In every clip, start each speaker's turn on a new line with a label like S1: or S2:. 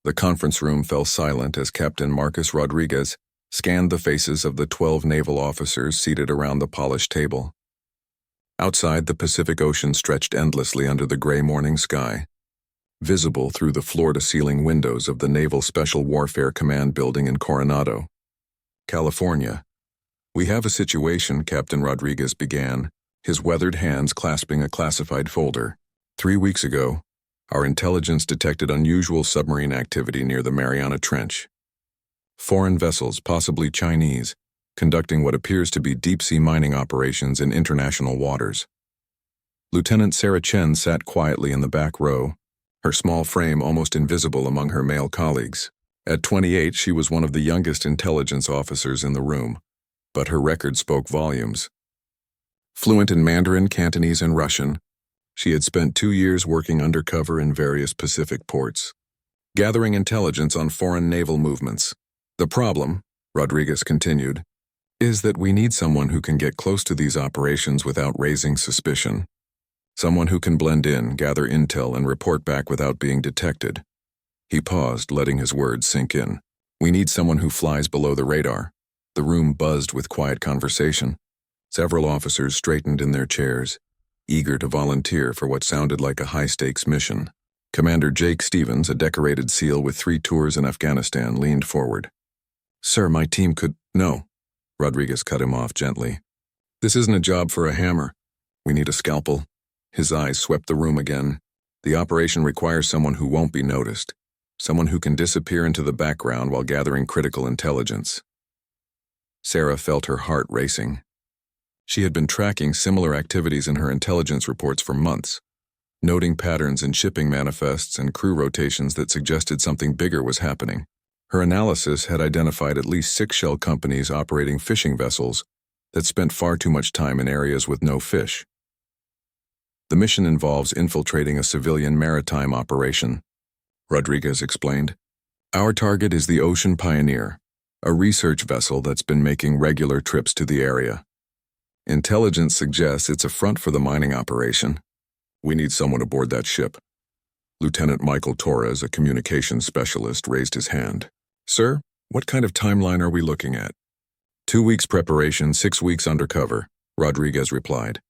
S1: The conference room fell silent as Captain Marcus Rodriguez scanned the faces of the 12 naval officers seated around the polished table. Outside, the Pacific Ocean stretched endlessly under the gray morning sky, visible through the floor-to-ceiling windows of the Naval Special Warfare Command building in Coronado, California. "We have a situation," Captain Rodriguez began, his weathered hands clasping a classified folder. "3 weeks ago, our intelligence detected unusual submarine activity near the Mariana Trench. Foreign vessels, possibly Chinese, conducting what appears to be deep-sea mining operations in international waters." Lieutenant Sarah Chen sat quietly in the back row, her small frame almost invisible among her male colleagues. At 28, she was one of the youngest intelligence officers in the room, but her record spoke volumes. Fluent in Mandarin, Cantonese, and Russian, she had spent 2 years working undercover in various Pacific ports, gathering intelligence on foreign naval movements. "The problem," Rodriguez continued, "is that we need someone who can get close to these operations without raising suspicion. Someone who can blend in, gather intel, and report back without being detected." He paused, letting his words sink in. "We need someone who flies below the radar." The room buzzed with quiet conversation. Several officers straightened in their chairs, eager to volunteer for what sounded like a high-stakes mission. Commander Jake Stevens, a decorated SEAL with 3 tours in Afghanistan, leaned forward. "Sir, my team could—" "No," Rodriguez cut him off gently. "This isn't a job for a hammer. We need a scalpel." His eyes swept the room again. "The operation requires someone who won't be noticed, someone who can disappear into the background while gathering critical intelligence." Sarah felt her heart racing. She had been tracking similar activities in her intelligence reports for months, noting patterns in shipping manifests and crew rotations that suggested something bigger was happening. Her analysis had identified at least 6 shell companies operating fishing vessels that spent far too much time in areas with no fish. "The mission involves infiltrating a civilian maritime operation," Rodriguez explained. "Our target is the Ocean Pioneer, a research vessel that's been making regular trips to the area. Intelligence suggests it's a front for the mining operation. We need someone aboard that ship." Lieutenant Michael Torres, a communications specialist, raised his hand. "Sir, what kind of timeline are we looking at?" 2 weeks preparation, 6 weeks undercover," Rodriguez replied.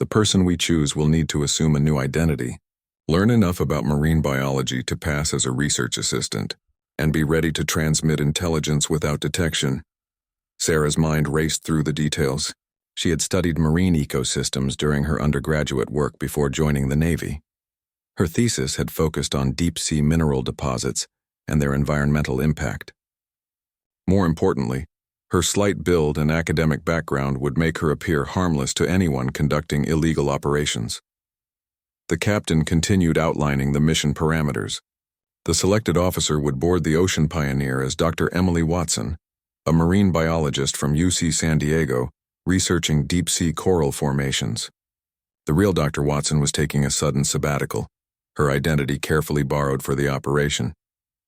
S1: "The person we choose will need to assume a new identity, learn enough about marine biology to pass as a research assistant, and be ready to transmit intelligence without detection." Sarah's mind raced through the details. She had studied marine ecosystems during her undergraduate work before joining the Navy. Her thesis had focused on deep-sea mineral deposits and their environmental impact. More importantly, her slight build and academic background would make her appear harmless to anyone conducting illegal operations. The captain continued outlining the mission parameters. The selected officer would board the Ocean Pioneer as Dr. Emily Watson, a marine biologist from UC San Diego, researching deep-sea coral formations. The real Dr. Watson was taking a sudden sabbatical, her identity carefully borrowed for the operation.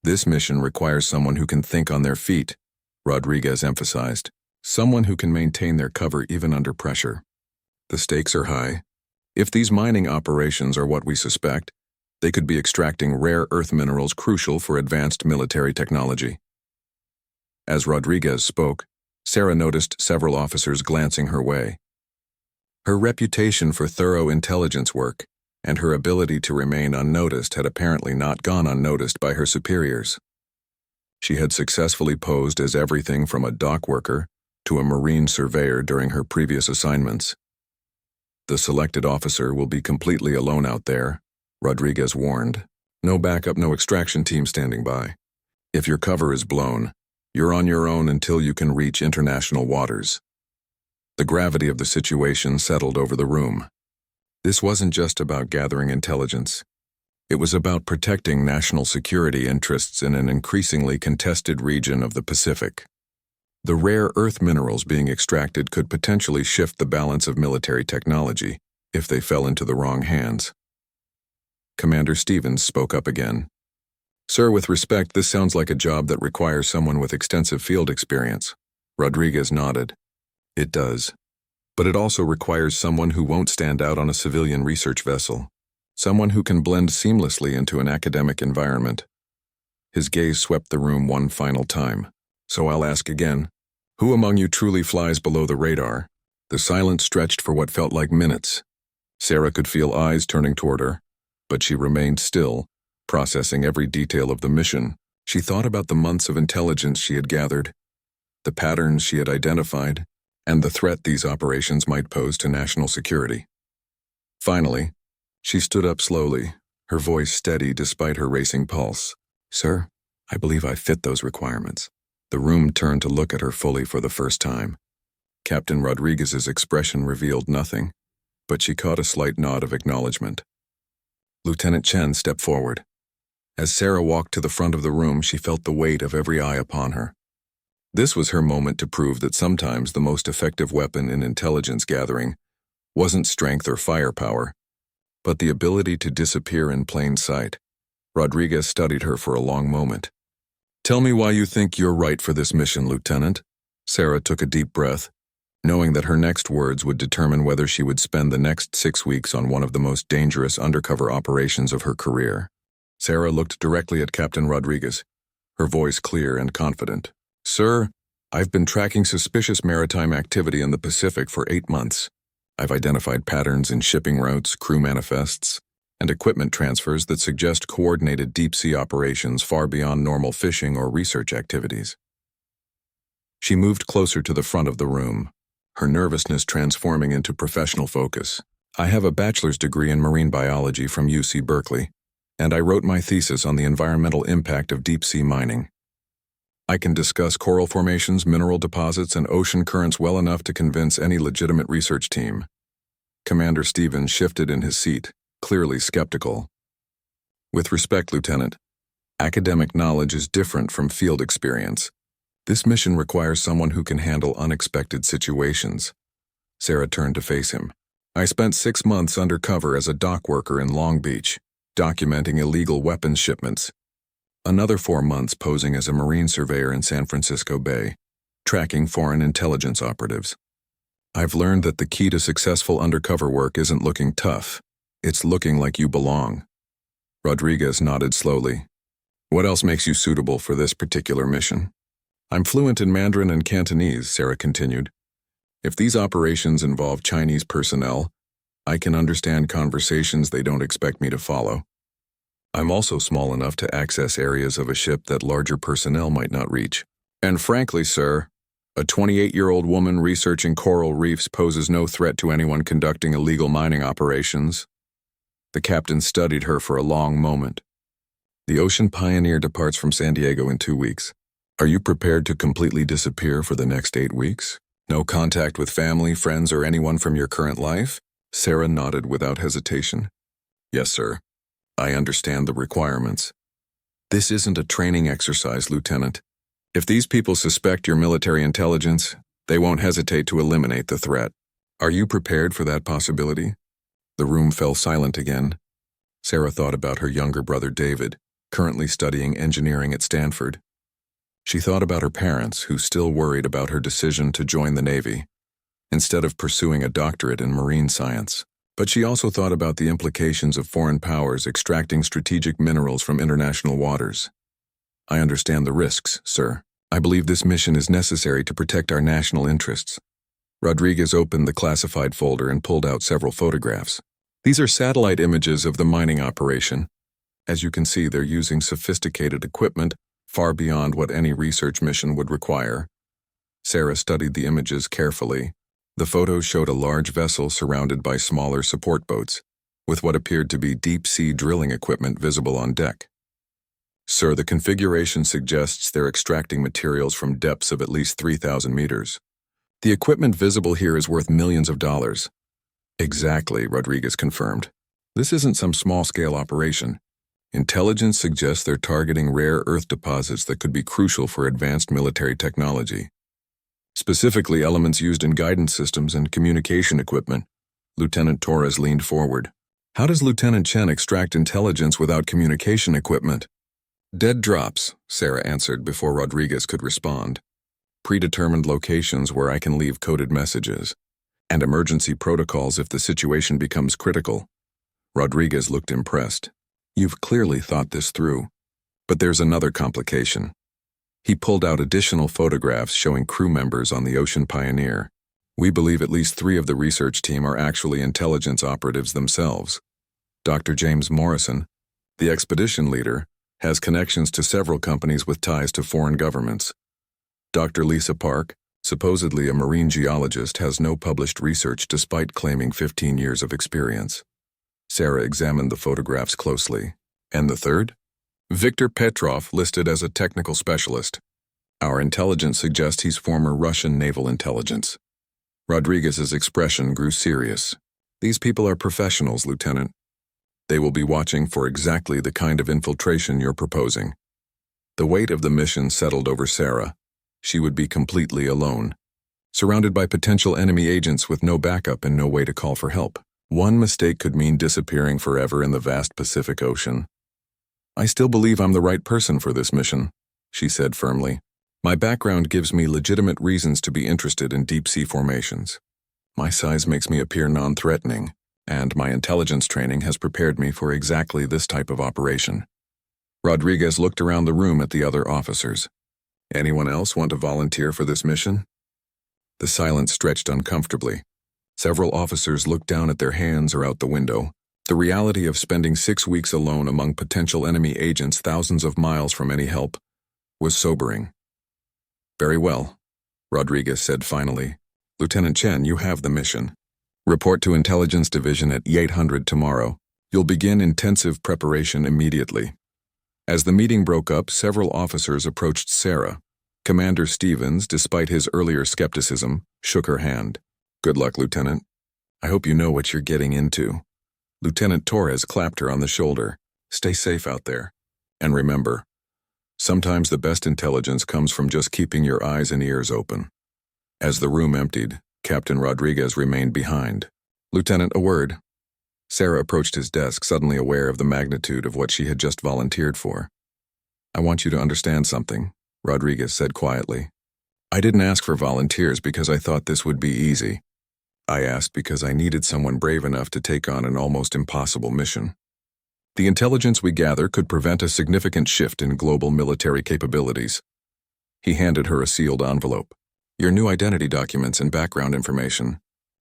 S1: "This mission requires someone who can think on their feet," Rodriguez emphasized. "Someone who can maintain their cover even under pressure. The stakes are high. If these mining operations are what we suspect, they could be extracting rare earth minerals crucial for advanced military technology." As Rodriguez spoke, Sarah noticed several officers glancing her way. Her reputation for thorough intelligence work and her ability to remain unnoticed had apparently not gone unnoticed by her superiors. She had successfully posed as everything from a dock worker to a marine surveyor during her previous assignments. "The selected officer will be completely alone out there," Rodriguez warned. "No backup, no extraction team standing by. If your cover is blown, you're on your own until you can reach international waters." The gravity of the situation settled over the room. This wasn't just about gathering intelligence. It was about protecting national security interests in an increasingly contested region of the Pacific. The rare earth minerals being extracted could potentially shift the balance of military technology if they fell into the wrong hands. Commander Stevens spoke up again. "Sir, with respect, this sounds like a job that requires someone with extensive field experience." Rodriguez nodded. "It does. But it also requires someone who won't stand out on a civilian research vessel. Someone who can blend seamlessly into an academic environment." His gaze swept the room one final time. So I'll ask again. Who among you truly flies below the radar? The silence stretched for what felt like minutes. Sarah could feel eyes turning toward her, but she remained still, processing every detail of the mission. She thought about the months of intelligence she had gathered, the patterns she had identified, and the threat these operations might pose to national security. Finally, she stood up slowly, her voice steady despite her racing pulse. Sir, I believe I fit those requirements. The room turned to look at her fully for the first time. Captain Rodriguez's expression revealed nothing, but she caught a slight nod of acknowledgement. Lieutenant Chen stepped forward. As Sarah walked to the front of the room, she felt the weight of every eye upon her. This was her moment to prove that sometimes the most effective weapon in intelligence gathering wasn't strength or firepower, but the ability to disappear in plain sight. Rodriguez studied her for a long moment. Tell me why you think you're right for this mission, Lieutenant. Sarah took a deep breath, knowing that her next words would determine whether she would spend the next 6 weeks on one of the most dangerous undercover operations of her career. Sarah looked directly at Captain Rodriguez, her voice clear and confident. Sir, I've been tracking suspicious maritime activity in the Pacific for 8 months. I've identified patterns in shipping routes, crew manifests, and equipment transfers that suggest coordinated deep-sea operations far beyond normal fishing or research activities. She moved closer to the front of the room, her nervousness transforming into professional focus. I have a bachelor's degree in marine biology from UC Berkeley, and I wrote my thesis on the environmental impact of deep-sea mining. I can discuss coral formations, mineral deposits, and ocean currents well enough to convince any legitimate research team. Commander Stevens shifted in his seat, clearly skeptical. With respect, Lieutenant, academic knowledge is different from field experience. This mission requires someone who can handle unexpected situations. Sarah turned to face him. I spent 6 months undercover as a dock worker in Long Beach, documenting illegal weapons shipments. Another 4 months posing as a marine surveyor in San Francisco Bay, tracking foreign intelligence operatives. I've learned that the key to successful undercover work isn't looking tough. It's looking like you belong. Rodriguez nodded slowly. What else makes you suitable for this particular mission? I'm fluent in Mandarin and Cantonese, Sarah continued. If these operations involve Chinese personnel, I can understand conversations they don't expect me to follow. I'm also small enough to access areas of a ship that larger personnel might not reach. And frankly, sir, a 28-year-old woman researching coral reefs poses no threat to anyone conducting illegal mining operations. The captain studied her for a long moment. The Ocean Pioneer departs from San Diego in 2 weeks. Are you prepared to completely disappear for the next 8 weeks? No contact with family, friends, or anyone from your current life? Sarah nodded without hesitation. Yes, sir. I understand the requirements. This isn't a training exercise, Lieutenant. If these people suspect your military intelligence, they won't hesitate to eliminate the threat. Are you prepared for that possibility? The room fell silent again. Sarah thought about her younger brother David, currently studying engineering at Stanford. She thought about her parents, who still worried about her decision to join the Navy, instead of pursuing a doctorate in marine science. But she also thought about the implications of foreign powers extracting strategic minerals from international waters. I understand the risks, sir. I believe this mission is necessary to protect our national interests. Rodriguez opened the classified folder and pulled out several photographs. These are satellite images of the mining operation. As you can see, they're using sophisticated equipment far beyond what any research mission would require. Sarah studied the images carefully. The photos showed a large vessel surrounded by smaller support boats, with what appeared to be deep-sea drilling equipment visible on deck. Sir, the configuration suggests they're extracting materials from depths of at least 3,000 meters. The equipment visible here is worth millions of dollars. Exactly, Rodriguez confirmed. This isn't some small-scale operation. Intelligence suggests they're targeting rare earth deposits that could be crucial for advanced military technology. Specifically, elements used in guidance systems and communication equipment. Lieutenant Torres leaned forward. How does Lieutenant Chen extract intelligence without communication equipment? Dead drops, Sarah answered before Rodriguez could respond. Predetermined locations where I can leave coded messages, and emergency protocols if the situation becomes critical. Rodriguez looked impressed. You've clearly thought this through. But there's another complication. He pulled out additional photographs showing crew members on the Ocean Pioneer. We believe at least 3 of the research team are actually intelligence operatives themselves. Dr. James Morrison, the expedition leader, has connections to several companies with ties to foreign governments. Dr. Lisa Park, supposedly a marine geologist, has no published research despite claiming 15 years of experience. Sarah examined the photographs closely. And the third? Viktor Petrov, listed as a technical specialist. Our intelligence suggests he's former Russian naval intelligence. Rodriguez's expression grew serious. These people are professionals, Lieutenant. They will be watching for exactly the kind of infiltration you're proposing. The weight of the mission settled over Sarah. She would be completely alone, surrounded by potential enemy agents with no backup and no way to call for help. One mistake could mean disappearing forever in the vast Pacific Ocean. I still believe I'm the right person for this mission, she said firmly. My background gives me legitimate reasons to be interested in deep-sea formations. My size makes me appear non-threatening, and my intelligence training has prepared me for exactly this type of operation. Rodriguez looked around the room at the other officers. Anyone else want to volunteer for this mission? The silence stretched uncomfortably. Several officers looked down at their hands or out the window. The reality of spending 6 weeks alone among potential enemy agents thousands of miles from any help was sobering. Very well, Rodriguez said finally. Lieutenant Chen, you have the mission. Report to Intelligence Division at 800 tomorrow. You'll begin intensive preparation immediately. As the meeting broke up, several officers approached Sarah. Commander Stevens, despite his earlier skepticism, shook her hand. Good luck, Lieutenant. I hope you know what you're getting into. Lieutenant Torres clapped her on the shoulder. Stay safe out there. And remember, sometimes the best intelligence comes from just keeping your eyes and ears open. As the room emptied, Captain Rodriguez remained behind. Lieutenant, a word. Sarah approached his desk, suddenly aware of the magnitude of what she had just volunteered for. I want you to understand something, Rodriguez said quietly. I didn't ask for volunteers because I thought this would be easy. I asked because I needed someone brave enough to take on an almost impossible mission. The intelligence we gather could prevent a significant shift in global military capabilities. He handed her a sealed envelope. Your new identity documents and background information.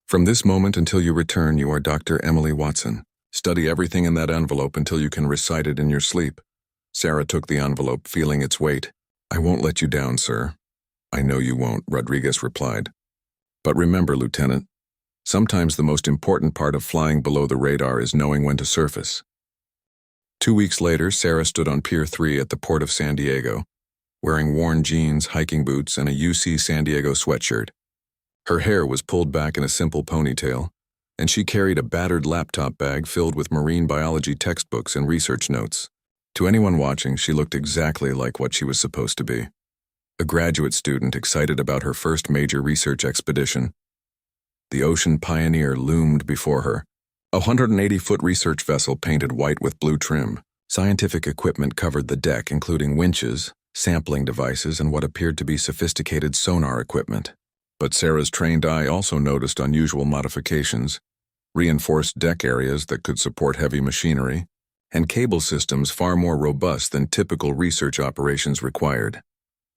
S1: From this moment until you return, you are Dr. Emily Watson. Study everything in that envelope until you can recite it in your sleep. Sarah took the envelope, feeling its weight. I won't let you down, sir. I know you won't, Rodriguez replied. But remember, Lieutenant, sometimes the most important part of flying below the radar is knowing when to surface. 2 weeks later, Sarah stood on Pier 3 at the port of San Diego, wearing worn jeans, hiking boots, and a UC San Diego sweatshirt. Her hair was pulled back in a simple ponytail, and she carried a battered laptop bag filled with marine biology textbooks and research notes. To anyone watching, she looked exactly like what she was supposed to be. A graduate student excited about her first major research expedition. The Ocean Pioneer loomed before her, a 180-foot research vessel painted white with blue trim. Scientific equipment covered the deck, including winches, sampling devices, and what appeared to be sophisticated sonar equipment. But Sarah's trained eye also noticed unusual modifications, reinforced deck areas that could support heavy machinery, and cable systems far more robust than typical research operations required.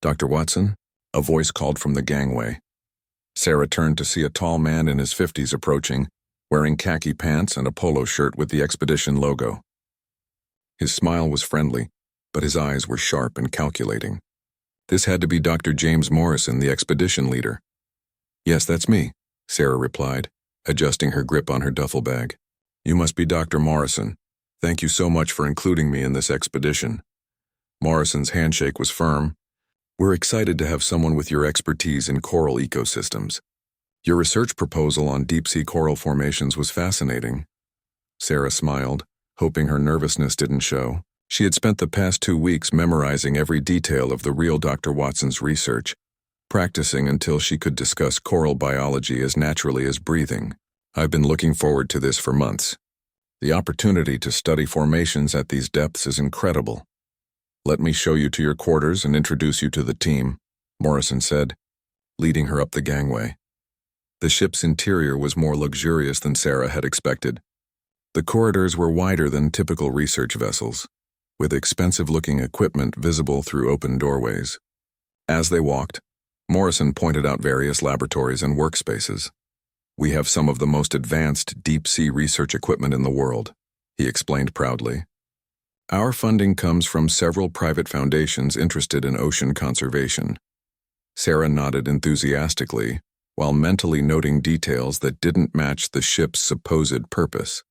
S1: Dr. Watson? A voice called from the gangway. Sarah turned to see a tall man in his 50s approaching, wearing khaki pants and a polo shirt with the expedition logo. His smile was friendly, but his eyes were sharp and calculating. This had to be Dr. James Morrison, the expedition leader. Yes, that's me, Sarah replied, adjusting her grip on her duffel bag. You must be Dr. Morrison. Thank you so much for including me in this expedition. Morrison's handshake was firm. We're excited to have someone with your expertise in coral ecosystems. Your research proposal on deep-sea coral formations was fascinating. Sarah smiled, hoping her nervousness didn't show. She had spent the past 2 weeks memorizing every detail of the real Dr. Watson's research, practicing until she could discuss coral biology as naturally as breathing. I've been looking forward to this for months. The opportunity to study formations at these depths is incredible. Let me show you to your quarters and introduce you to the team, Morrison said, leading her up the gangway. The ship's interior was more luxurious than Sarah had expected. The corridors were wider than typical research vessels, with expensive-looking equipment visible through open doorways. As they walked, Morrison pointed out various laboratories and workspaces. "We have some of the most advanced deep-sea research equipment in the world," he explained proudly. "Our funding comes from several private foundations interested in ocean conservation." Sarah nodded enthusiastically, while mentally noting details that didn't match the ship's supposed purpose.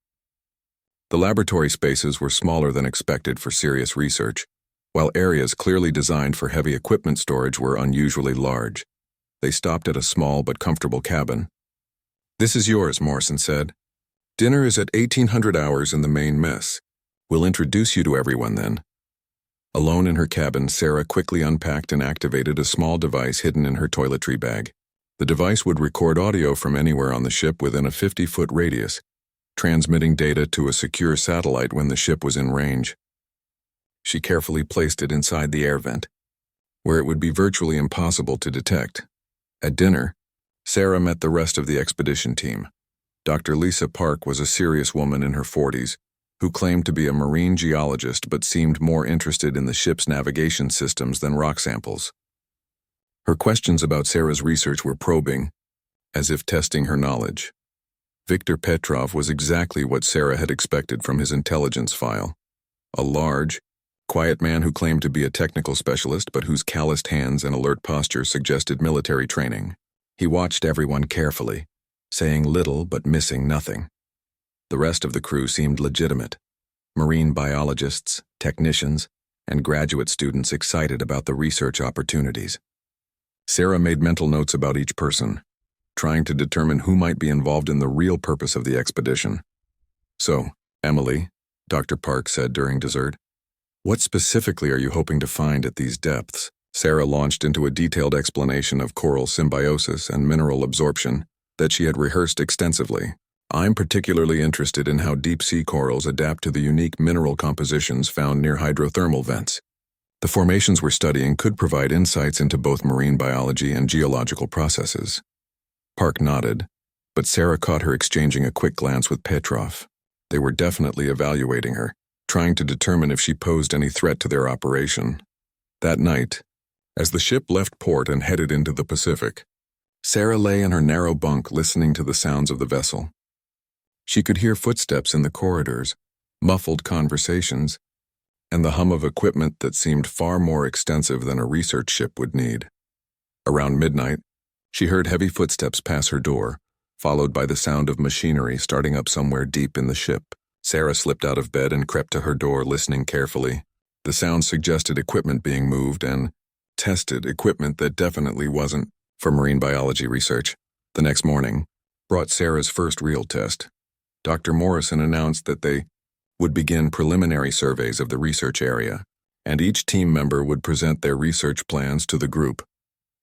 S1: The laboratory spaces were smaller than expected for serious research, while areas clearly designed for heavy equipment storage were unusually large. They stopped at a small but comfortable cabin. "This is yours," Morrison said. "Dinner is at 1800 hours in the main mess. We'll introduce you to everyone then." Alone in her cabin, Sarah quickly unpacked and activated a small device hidden in her toiletry bag. The device would record audio from anywhere on the ship within a 50-foot radius, transmitting data to a secure satellite when the ship was in range. She carefully placed it inside the air vent, where it would be virtually impossible to detect. At dinner, Sarah met the rest of the expedition team. Dr. Lisa Park was a serious woman in her 40s, who claimed to be a marine geologist but seemed more interested in the ship's navigation systems than rock samples. Her questions about Sarah's research were probing, as if testing her knowledge. Viktor Petrov was exactly what Sarah had expected from his intelligence file. A large, quiet man who claimed to be a technical specialist but whose calloused hands and alert posture suggested military training. He watched everyone carefully, saying little but missing nothing. The rest of the crew seemed legitimate. Marine biologists, technicians, and graduate students excited about the research opportunities. Sarah made mental notes about each person, trying to determine who might be involved in the real purpose of the expedition. "So, Emily," Dr. Park said during dessert, "what specifically are you hoping to find at these depths?" Sarah launched into a detailed explanation of coral symbiosis and mineral absorption that she had rehearsed extensively. "I'm particularly interested in how deep-sea corals adapt to the unique mineral compositions found near hydrothermal vents. The formations we're studying could provide insights into both marine biology and geological processes." Park nodded, but Sarah caught her exchanging a quick glance with Petrov. They were definitely evaluating her, trying to determine if she posed any threat to their operation. That night, as the ship left port and headed into the Pacific, Sarah lay in her narrow bunk listening to the sounds of the vessel. She could hear footsteps in the corridors, muffled conversations, and the hum of equipment that seemed far more extensive than a research ship would need. Around midnight, she heard heavy footsteps pass her door, followed by the sound of machinery starting up somewhere deep in the ship. Sarah slipped out of bed and crept to her door, listening carefully. The sound suggested equipment being moved and tested, equipment that definitely wasn't for marine biology research. The next morning brought Sarah's first real test. Dr. Morrison announced that they would begin preliminary surveys of the research area, and each team member would present their research plans to the group.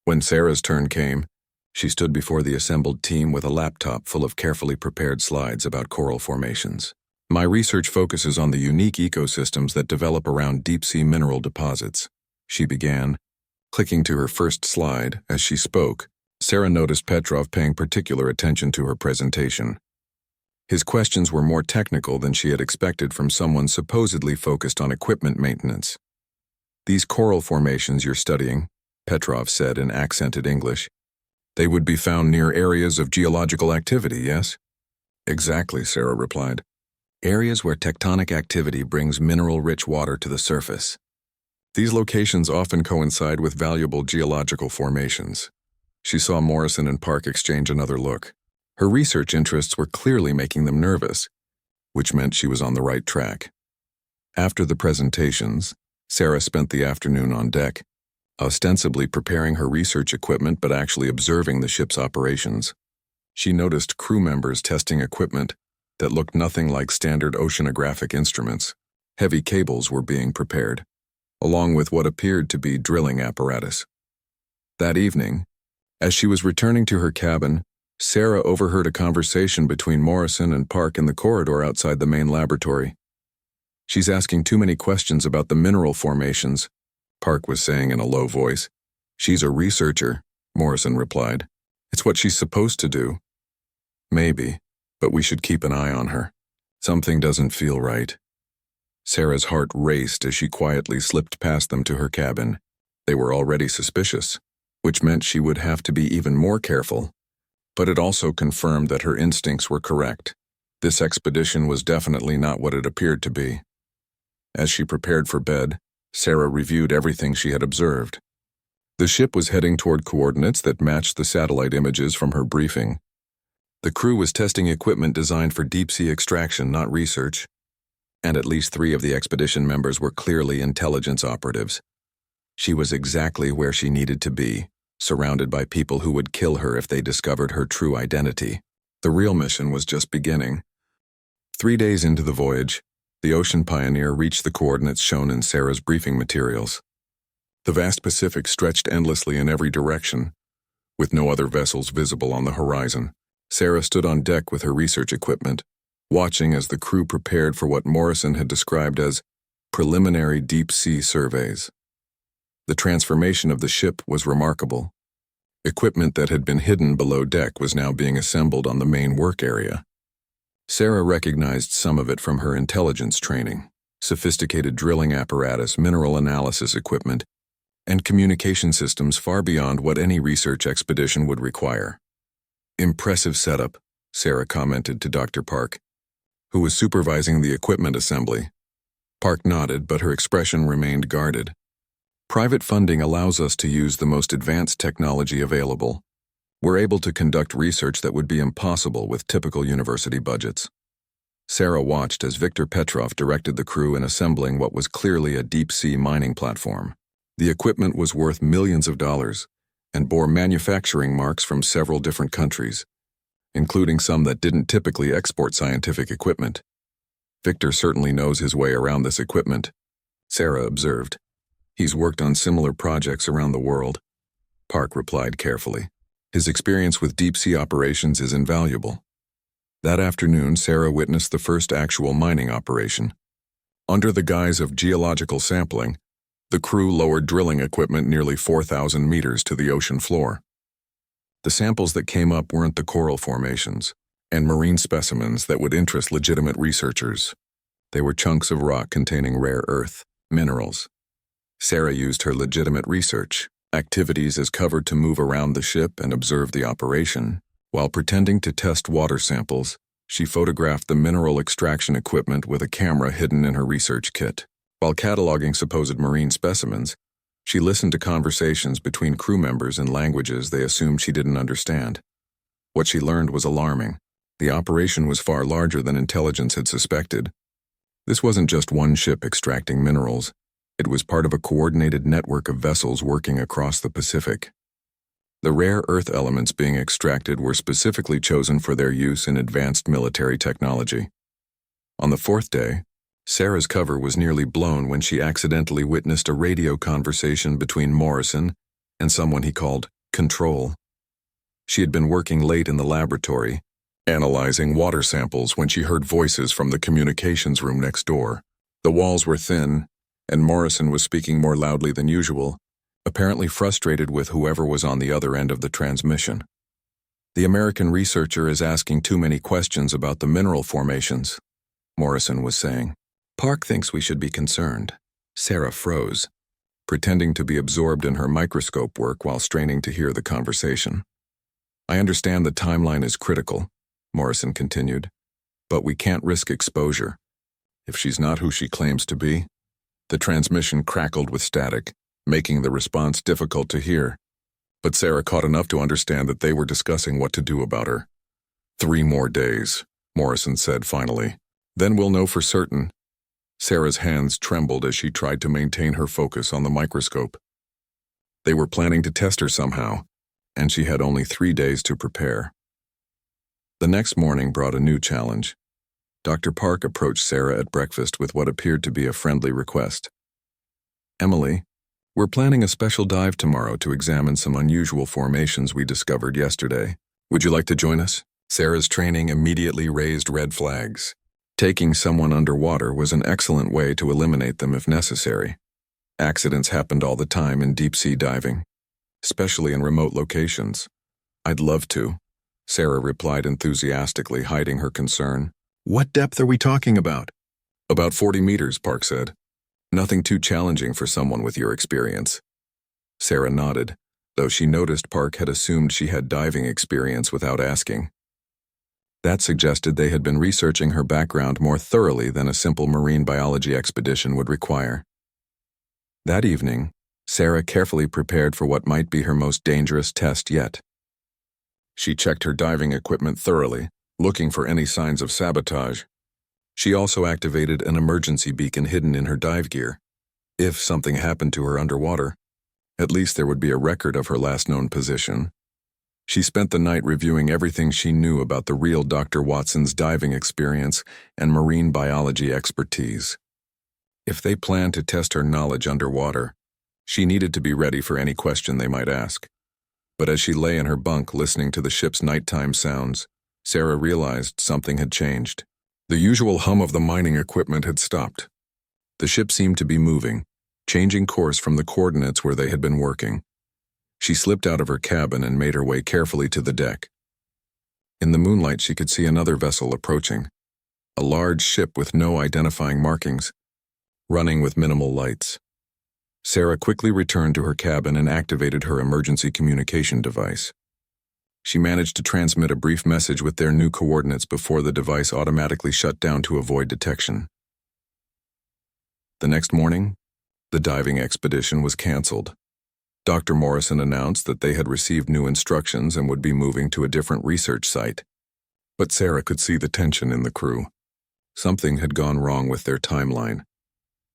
S1: When Sarah's turn came, she stood before the assembled team with a laptop full of carefully prepared slides about coral formations. "My research focuses on the unique ecosystems that develop around deep-sea mineral deposits," she began, clicking to her first slide. As she spoke, Sarah noticed Petrov paying particular attention to her presentation. His questions were more technical than she had expected from someone supposedly focused on equipment maintenance. "These coral formations you're studying," Petrov said in accented English, "they would be found near areas of geological activity, yes?" "Exactly," Sarah replied. "Areas where tectonic activity brings mineral-rich water to the surface. These locations often coincide with valuable geological formations." She saw Morrison and Park exchange another look. Her research interests were clearly making them nervous, which meant she was on the right track. After the presentations, Sarah spent the afternoon on deck, ostensibly preparing her research equipment but actually observing the ship's operations. She noticed crew members testing equipment that looked nothing like standard oceanographic instruments. Heavy cables were being prepared, along with what appeared to be drilling apparatus. That evening, as she was returning to her cabin, Sarah overheard a conversation between Morrison and Park in the corridor outside the main laboratory. "She's asking too many questions about the mineral formations," Park was saying in a low voice. "She's a researcher," Morrison replied. "It's what she's supposed to do." "Maybe, but we should keep an eye on her. Something doesn't feel right." Sarah's heart raced as she quietly slipped past them to her cabin. They were already suspicious, which meant she would have to be even more careful. But it also confirmed that her instincts were correct. This expedition was definitely not what it appeared to be. As she prepared for bed, Sarah reviewed everything she had observed. The ship was heading toward coordinates that matched the satellite images from her briefing. The crew was testing equipment designed for deep-sea extraction, not research, and at least 3 of the expedition members were clearly intelligence operatives. She was exactly where she needed to be, surrounded by people who would kill her if they discovered her true identity. The real mission was just beginning. 3 days into the voyage, the Ocean Pioneer reached the coordinates shown in Sarah's briefing materials. The vast Pacific stretched endlessly in every direction, with no other vessels visible on the horizon. Sarah stood on deck with her research equipment, watching as the crew prepared for what Morrison had described as preliminary deep-sea surveys. The transformation of the ship was remarkable. Equipment that had been hidden below deck was now being assembled on the main work area. Sarah recognized some of it from her intelligence training: sophisticated drilling apparatus, mineral analysis equipment, and communication systems far beyond what any research expedition would require. "Impressive setup," Sarah commented to Dr. Park, who was supervising the equipment assembly. Park nodded, but her expression remained guarded. "Private funding allows us to use the most advanced technology available. We're able to conduct research that would be impossible with typical university budgets." Sarah watched as Viktor Petrov directed the crew in assembling what was clearly a deep-sea mining platform. The equipment was worth millions of dollars and bore manufacturing marks from several different countries, including some that didn't typically export scientific equipment. "Viktor certainly knows his way around this equipment," Sarah observed. "He's worked on similar projects around the world," Park replied carefully. "His experience with deep-sea operations is invaluable." That afternoon, Sarah witnessed the first actual mining operation. Under the guise of geological sampling, the crew lowered drilling equipment nearly 4,000 meters to the ocean floor. The samples that came up weren't the coral formations and marine specimens that would interest legitimate researchers. They were chunks of rock containing rare earth, minerals. Sarah used her legitimate research activities as cover to move around the ship and observe the operation. While pretending to test water samples, she photographed the mineral extraction equipment with a camera hidden in her research kit. While cataloging supposed marine specimens, she listened to conversations between crew members in languages they assumed she didn't understand. What she learned was alarming. The operation was far larger than intelligence had suspected. This wasn't just one ship extracting minerals. It was part of a coordinated network of vessels working across the Pacific. The rare earth elements being extracted were specifically chosen for their use in advanced military technology. On the 4th day, Sarah's cover was nearly blown when she accidentally witnessed a radio conversation between Morrison and someone he called Control. She had been working late in the laboratory, analyzing water samples, when she heard voices from the communications room next door. The walls were thin, and Morrison was speaking more loudly than usual, apparently frustrated with whoever was on the other end of the transmission. "The American researcher is asking too many questions about the mineral formations," Morrison was saying. "Park thinks we should be concerned." Sarah froze, pretending to be absorbed in her microscope work while straining to hear the conversation. "I understand the timeline is critical," Morrison continued, "but we can't risk exposure. If she's not who she claims to be..." The transmission crackled with static, making the response difficult to hear. But Sarah caught enough to understand that they were discussing what to do about her. "3 more days, Morrison said finally. "Then we'll know for certain." Sarah's hands trembled as she tried to maintain her focus on the microscope. They were planning to test her somehow, and she had only 3 days to prepare. The next morning brought a new challenge. Dr. Park approached Sarah at breakfast with what appeared to be a friendly request. "Emily, we're planning a special dive tomorrow to examine some unusual formations we discovered yesterday. Would you like to join us?" Sarah's training immediately raised red flags. Taking someone underwater was an excellent way to eliminate them if necessary. Accidents happened all the time in deep-sea diving, especially in remote locations. "I'd love to," Sarah replied enthusiastically, hiding her concern. "What depth are we talking about?" About 40 meters, Park said. Nothing too challenging for someone with your experience. Sarah nodded, though she noticed Park had assumed she had diving experience without asking. That suggested they had been researching her background more thoroughly than a simple marine biology expedition would require. That evening, Sarah carefully prepared for what might be her most dangerous test yet. She checked her diving equipment thoroughly, looking for any signs of sabotage. She also activated an emergency beacon hidden in her dive gear. If something happened to her underwater, at least there would be a record of her last known position. She spent the night reviewing everything she knew about the real Dr. Watson's diving experience and marine biology expertise. If they planned to test her knowledge underwater, she needed to be ready for any question they might ask. But as she lay in her bunk listening to the ship's nighttime sounds, Sarah realized something had changed. The usual hum of the mining equipment had stopped. The ship seemed to be moving, changing course from the coordinates where they had been working. She slipped out of her cabin and made her way carefully to the deck. In the moonlight, she could see another vessel approaching, a large ship with no identifying markings, running with minimal lights. Sarah quickly returned to her cabin and activated her emergency communication device. She managed to transmit a brief message with their new coordinates before the device automatically shut down to avoid detection. The next morning, the diving expedition was canceled. Dr. Morrison announced that they had received new instructions and would be moving to a different research site. But Sarah could see the tension in the crew. Something had gone wrong with their timeline.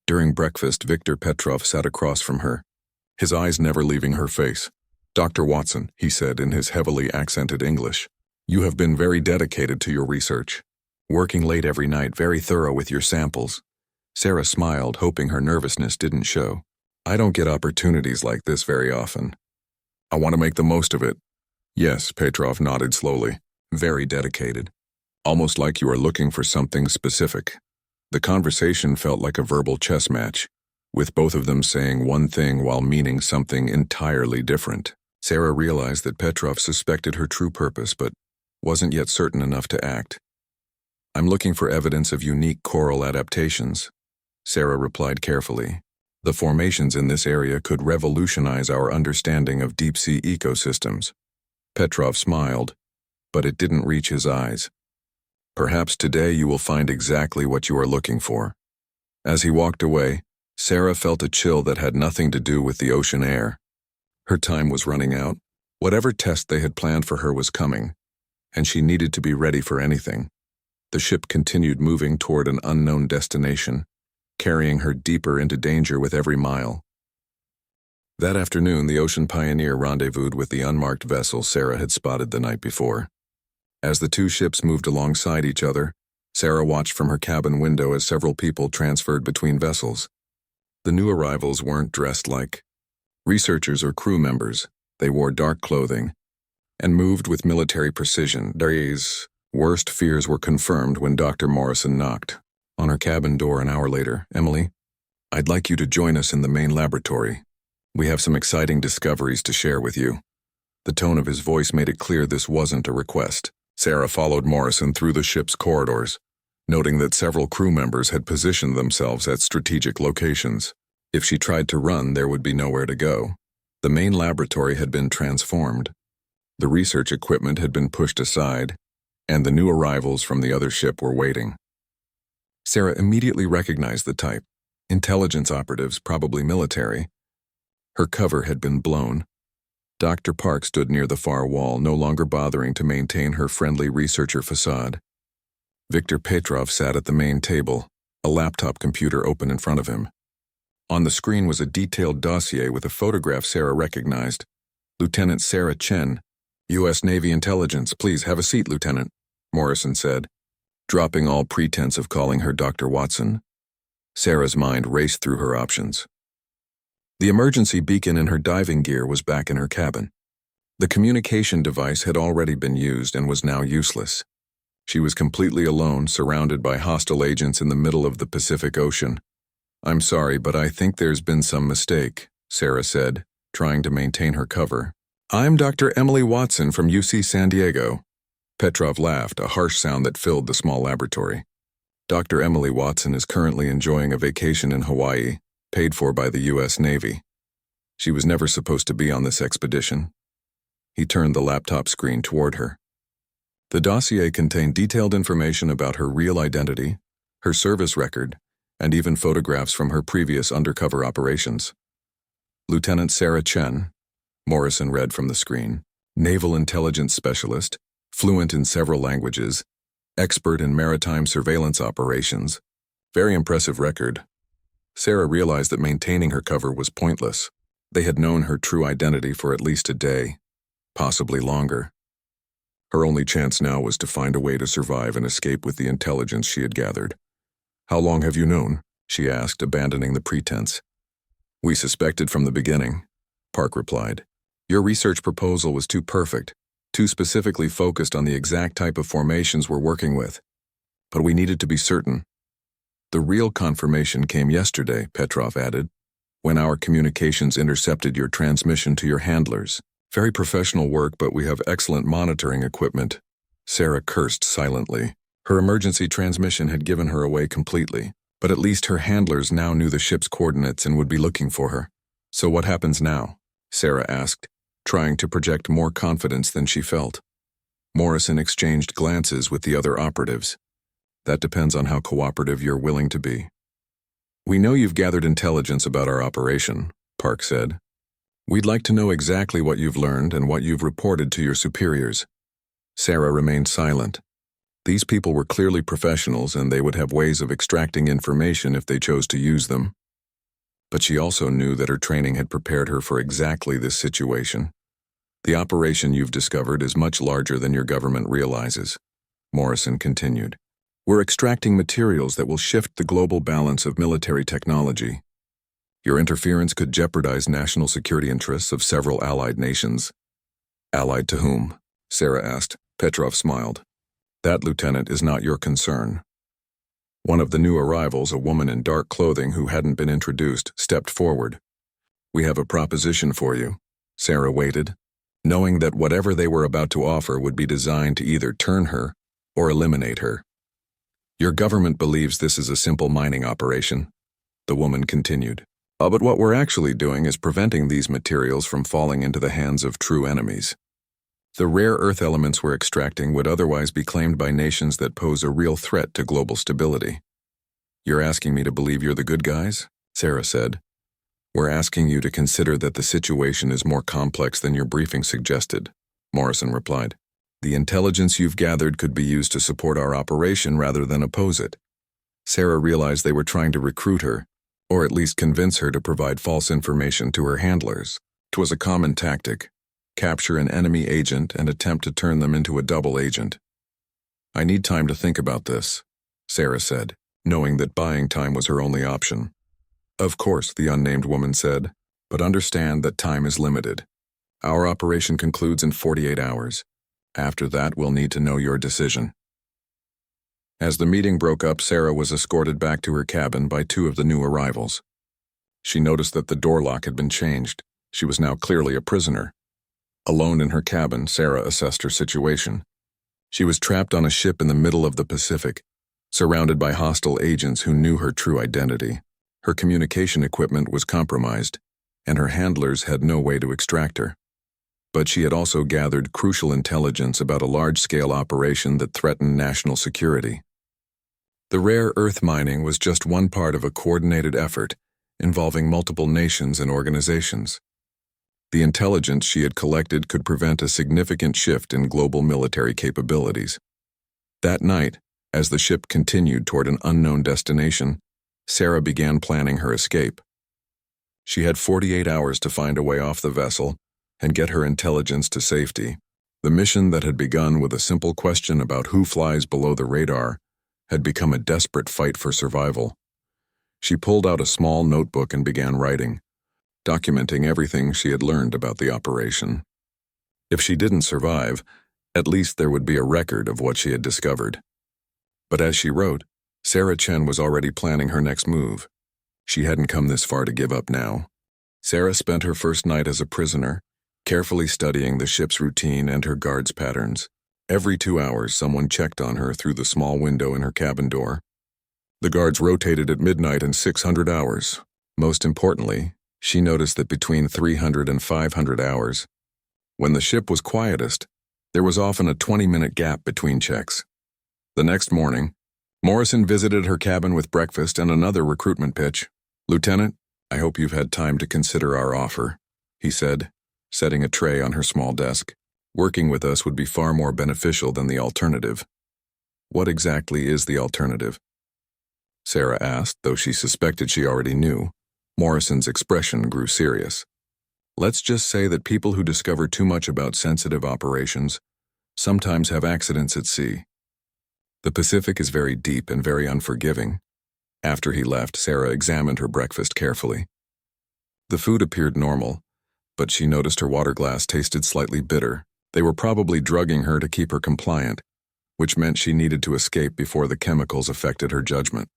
S1: During breakfast, Viktor Petrov sat across from her, his eyes never leaving her face. "Dr. Watson," he said in his heavily accented English, "you have been very dedicated to your research, working late every night, very thorough with your samples." Sarah smiled, hoping her nervousness didn't show. "I don't get opportunities like this very often. I want to make the most of it." "Yes," Petrov nodded slowly. "Very dedicated. Almost like you are looking for something specific." The conversation felt like a verbal chess match, with both of them saying one thing while meaning something entirely different. Sarah realized that Petrov suspected her true purpose but wasn't yet certain enough to act. "I'm looking for evidence of unique coral adaptations," Sarah replied carefully. "The formations in this area could revolutionize our understanding of deep-sea ecosystems." Petrov smiled, but it didn't reach his eyes. "Perhaps today you will find exactly what you are looking for." As he walked away, Sarah felt a chill that had nothing to do with the ocean air. Her time was running out. Whatever test they had planned for her was coming, and she needed to be ready for anything. The ship continued moving toward an unknown destination, carrying her deeper into danger with every mile. That afternoon, the Ocean Pioneer rendezvoused with the unmarked vessel Sarah had spotted the night before. As the two ships moved alongside each other, Sarah watched from her cabin window as several people transferred between vessels. The new arrivals weren't dressed like researchers or crew members. They wore dark clothing and moved with military precision. Their worst fears were confirmed when Dr. Morrison knocked on her cabin door an hour later. "Emily, I'd like you to join us in the main laboratory. We have some exciting discoveries to share with you." The tone of his voice made it clear this wasn't a request. Sarah followed Morrison through the ship's corridors, noting that several crew members had positioned themselves at strategic locations. If she tried to run, there would be nowhere to go. The main laboratory had been transformed. The research equipment had been pushed aside, and the new arrivals from the other ship were waiting. Sarah immediately recognized the type. Intelligence operatives, probably military. Her cover had been blown. Dr. Park stood near the far wall, no longer bothering to maintain her friendly researcher facade. Viktor Petrov sat at the main table, a laptop computer open in front of him. On the screen was a detailed dossier with a photograph Sarah recognized. "Lieutenant Sarah Chen, U.S. Navy Intelligence. Please have a seat, Lieutenant," Morrison said, dropping all pretense of calling her Dr. Watson. Sarah's mind raced through her options. The emergency beacon in her diving gear was back in her cabin. The communication device had already been used and was now useless. She was completely alone, surrounded by hostile agents in the middle of the Pacific Ocean. "I'm sorry, but I think there's been some mistake," Sarah said, trying to maintain her cover. "I'm Dr. Emily Watson from UC San Diego." Petrov laughed, a harsh sound that filled the small laboratory. Dr. Emily Watson is currently enjoying a vacation in Hawaii, paid for by the U.S. Navy. She was never supposed to be on this expedition. He turned the laptop screen toward her. The dossier contained detailed information about her real identity, her service record, and even photographs from her previous undercover operations. Lieutenant Sarah Chen, Morrison read from the screen, Naval Intelligence Specialist, fluent in several languages, expert in maritime surveillance operations. Very impressive record. Sarah realized that maintaining her cover was pointless. They had known her true identity for at least a day, possibly longer. Her only chance now was to find a way to survive and escape with the intelligence she had gathered. "How long have you known?" she asked, abandoning the pretense. "We suspected from the beginning," Park replied. "Your research proposal was too perfect, too specifically focused on the exact type of formations we're working with. But we needed to be certain." "The real confirmation came yesterday," Petrov added, "when our communications intercepted your transmission to your handlers. Very professional work, but we have excellent monitoring equipment." Sarah cursed silently. Her emergency transmission had given her away completely, but at least her handlers now knew the ship's coordinates and would be looking for her. "So what happens now?" Sarah asked, trying to project more confidence than she felt. Morrison exchanged glances with the other operatives. "That depends on how cooperative you're willing to be." "We know you've gathered intelligence about our operation," Park said. "We'd like to know exactly what you've learned and what you've reported to your superiors." Sarah remained silent. These people were clearly professionals, and they would have ways of extracting information if they chose to use them. But she also knew that her training had prepared her for exactly this situation. "The operation you've discovered is much larger than your government realizes," Morrison continued. "We're extracting materials that will shift the global balance of military technology. Your interference could jeopardize national security interests of several allied nations." "Allied to whom?" Sarah asked. Petrov smiled. "That, Lieutenant, is not your concern." One of the new arrivals, a woman in dark clothing who hadn't been introduced, stepped forward. "We have a proposition for you." Sarah waited, knowing that whatever they were about to offer would be designed to either turn her or eliminate her. "Your government believes this is a simple mining operation," the woman continued. But what we're actually doing is preventing these materials from falling into the hands of true enemies. The rare earth elements we're extracting would otherwise be claimed by nations that pose a real threat to global stability." "You're asking me to believe you're the good guys?" Sarah said. "We're asking you to consider that the situation is more complex than your briefing suggested," Morrison replied. "The intelligence you've gathered could be used to support our operation rather than oppose it." Sarah realized they were trying to recruit her, or at least convince her to provide false information to her handlers. 'Twas a common tactic: capture an enemy agent and attempt to turn them into a double agent. "I need time to think about this," Sarah said, knowing that buying time was her only option. "Of course," the unnamed woman said, "but understand that time is limited. Our operation concludes in 48 hours. After that, we'll need to know your decision." As the meeting broke up, Sarah was escorted back to her cabin by two of the new arrivals. She noticed that the door lock had been changed. She was now clearly a prisoner. Alone in her cabin, Sarah assessed her situation. She was trapped on a ship in the middle of the Pacific, surrounded by hostile agents who knew her true identity. Her communication equipment was compromised, and her handlers had no way to extract her. But she had also gathered crucial intelligence about a large-scale operation that threatened national security. The rare earth mining was just one part of a coordinated effort involving multiple nations and organizations. The intelligence she had collected could prevent a significant shift in global military capabilities. That night, as the ship continued toward an unknown destination, Sarah began planning her escape. She had 48 hours to find a way off the vessel and get her intelligence to safety. The mission that had begun with a simple question about who flies below the radar had become a desperate fight for survival. She pulled out a small notebook and began writing, documenting everything she had learned about the operation. If she didn't survive, at least there would be a record of what she had discovered. But as she wrote, Sarah Chen was already planning her next move. She hadn't come this far to give up now. Sarah spent her first night as a prisoner, carefully studying the ship's routine and her guards' patterns. Every 2 hours, someone checked on her through the small window in her cabin door. The guards rotated at midnight and 600 hours. Most importantly, she noticed that between 300 and 500 hours, when the ship was quietest, there was often a 20-minute gap between checks. The next morning, Morrison visited her cabin with breakfast and another recruitment pitch. "Lieutenant, I hope you've had time to consider our offer," he said, setting a tray on her small desk. "Working with us would be far more beneficial than the alternative." "What exactly is the alternative?" Sarah asked, though she suspected she already knew. Morrison's expression grew serious. "Let's just say that people who discover too much about sensitive operations sometimes have accidents at sea. The Pacific is very deep and very unforgiving." After he left, Sarah examined her breakfast carefully. The food appeared normal, but she noticed her water glass tasted slightly bitter. They were probably drugging her to keep her compliant, which meant she needed to escape before the chemicals affected her judgment.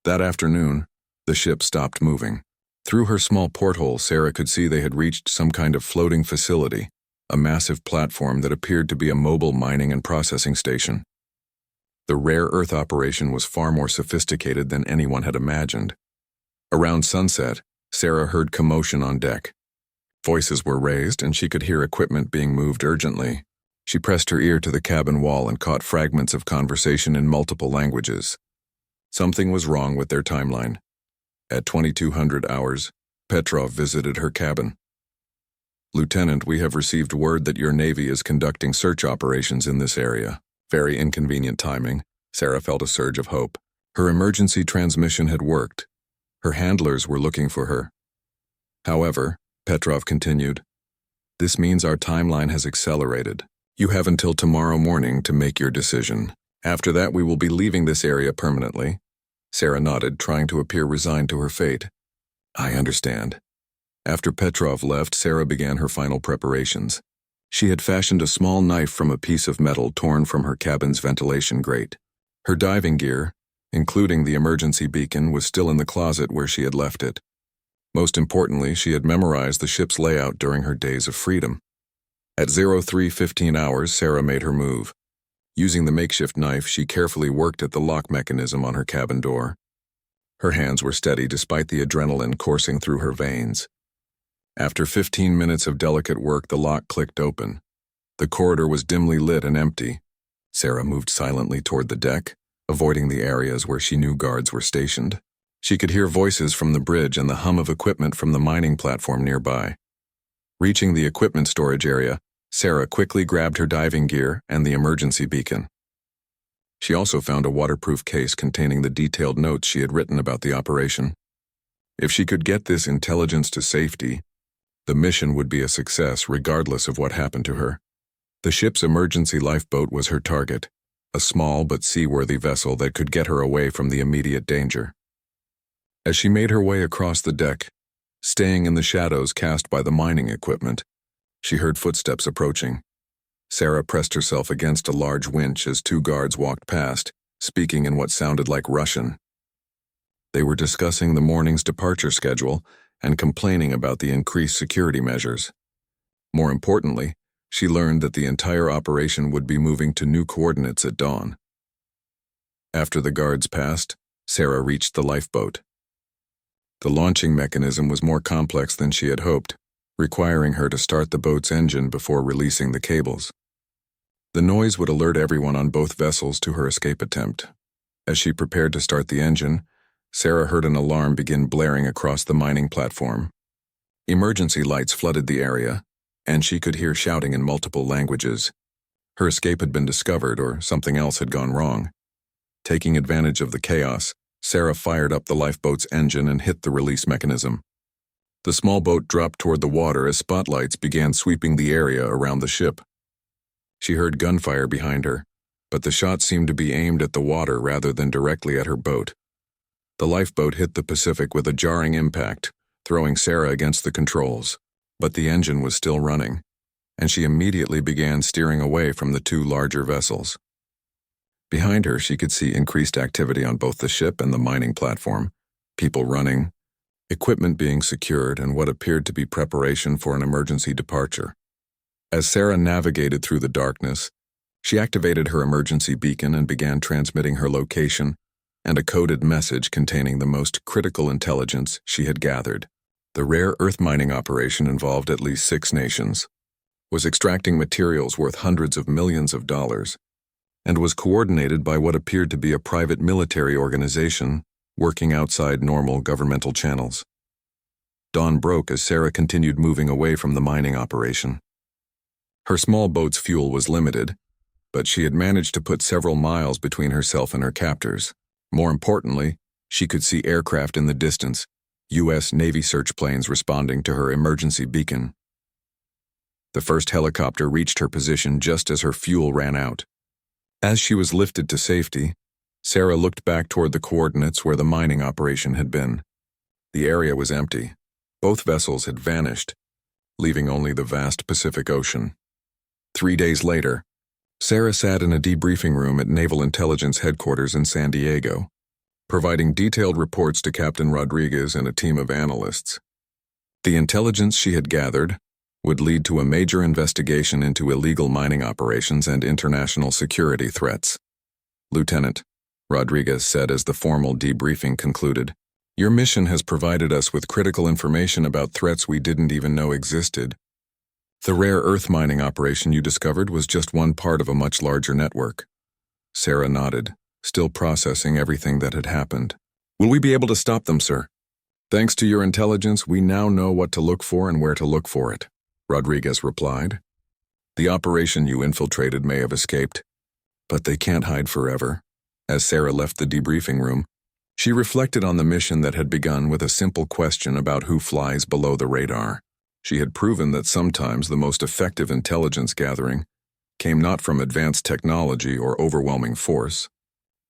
S1: That afternoon, the ship stopped moving. Through her small porthole, Sarah could see they had reached some kind of floating facility, a massive platform that appeared to be a mobile mining and processing station. The rare Earth operation was far more sophisticated than anyone had imagined. Around sunset, Sarah heard commotion on deck. Voices were raised, and she could hear equipment being moved urgently. She pressed her ear to the cabin wall and caught fragments of conversation in multiple languages. Something was wrong with their timeline. At 2200 hours, Petrov visited her cabin. "Lieutenant, we have received word that your Navy is conducting search operations in this area." Very inconvenient timing. Sarah felt a surge of hope. Her emergency transmission had worked. Her handlers were looking for her. "However," Petrov continued, "this means our timeline has accelerated. You have until tomorrow morning to make your decision. After that, we will be leaving this area permanently." Sarah nodded, trying to appear resigned to her fate. "I understand." After Petrov left, Sarah began her final preparations. She had fashioned a small knife from a piece of metal torn from her cabin's ventilation grate. Her diving gear, including the emergency beacon, was still in the closet where she had left it. Most importantly, she had memorized the ship's layout during her days of freedom. At 03:15 hours, Sarah made her move. Using the makeshift knife, she carefully worked at the lock mechanism on her cabin door. Her hands were steady despite the adrenaline coursing through her veins. After 15 minutes of delicate work, the lock clicked open. The corridor was dimly lit and empty. Sarah moved silently toward the deck, avoiding the areas where she knew guards were stationed. She could hear voices from the bridge and the hum of equipment from the mining platform nearby. Reaching the equipment storage area, Sarah quickly grabbed her diving gear and the emergency beacon. She also found a waterproof case containing the detailed notes she had written about the operation. If she could get this intelligence to safety, the mission would be a success regardless of what happened to her. The ship's emergency lifeboat was her target, a small but seaworthy vessel that could get her away from the immediate danger. As she made her way across the deck, staying in the shadows cast by the mining equipment, she heard footsteps approaching. Sarah pressed herself against a large winch as two guards walked past, speaking in what sounded like Russian. They were discussing the morning's departure schedule and complaining about the increased security measures. More importantly, she learned that the entire operation would be moving to new coordinates at dawn. After the guards passed, Sarah reached the lifeboat. The launching mechanism was more complex than she had hoped, requiring her to start the boat's engine before releasing the cables. The noise would alert everyone on both vessels to her escape attempt. As she prepared to start the engine, Sarah heard an alarm begin blaring across the mining platform. Emergency lights flooded the area, and she could hear shouting in multiple languages. Her escape had been discovered, or something else had gone wrong. Taking advantage of the chaos, Sarah fired up the lifeboat's engine and hit the release mechanism. The small boat dropped toward the water as spotlights began sweeping the area around the ship. She heard gunfire behind her, but the shots seemed to be aimed at the water rather than directly at her boat. The lifeboat hit the Pacific with a jarring impact, throwing Sarah against the controls, but the engine was still running, and she immediately began steering away from the two larger vessels. Behind her, she could see increased activity on both the ship and the mining platform, people running, equipment being secured, and what appeared to be preparation for an emergency departure. As Sarah navigated through the darkness, she activated her emergency beacon and began transmitting her location, and a coded message containing the most critical intelligence she had gathered. The rare earth mining operation involved at least 6 nations, was extracting materials worth hundreds of millions of dollars, and was coordinated by what appeared to be a private military organization working outside normal governmental channels. Dawn broke as Sarah continued moving away from the mining operation. Her small boat's fuel was limited, but she had managed to put several miles between herself and her captors. More importantly, she could see aircraft in the distance, U.S. Navy search planes responding to her emergency beacon. The first helicopter reached her position just as her fuel ran out. As she was lifted to safety, Sarah looked back toward the coordinates where the mining operation had been. The area was empty. Both vessels had vanished, leaving only the vast Pacific Ocean. 3 days later, Sarah sat in a debriefing room at Naval Intelligence Headquarters in San Diego, providing detailed reports to Captain Rodriguez and a team of analysts. The intelligence she had gathered would lead to a major investigation into illegal mining operations and international security threats. "Lieutenant," Rodriguez said as the formal debriefing concluded, "your mission has provided us with critical information about threats we didn't even know existed. The rare earth mining operation you discovered was just one part of a much larger network." Sarah nodded, still processing everything that had happened. "Will we be able to stop them, sir?" "Thanks to your intelligence, we now know what to look for and where to look for it," Rodriguez replied. "The operation you infiltrated may have escaped, but they can't hide forever." As Sarah left the debriefing room, she reflected on the mission that had begun with a simple question about who flies below the radar. She had proven that sometimes the most effective intelligence gathering came not from advanced technology or overwhelming force,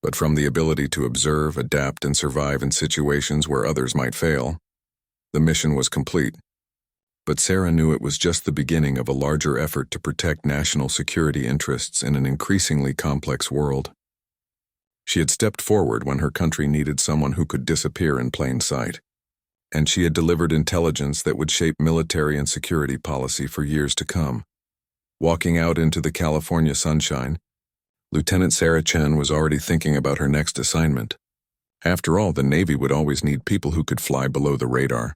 S1: but from the ability to observe, adapt, and survive in situations where others might fail. The mission was complete, but Sarah knew it was just the beginning of a larger effort to protect national security interests in an increasingly complex world. She had stepped forward when her country needed someone who could disappear in plain sight, and she had delivered intelligence that would shape military and security policy for years to come. Walking out into the California sunshine, Lieutenant Sarah Chen was already thinking about her next assignment. After all, the Navy would always need people who could fly below the radar.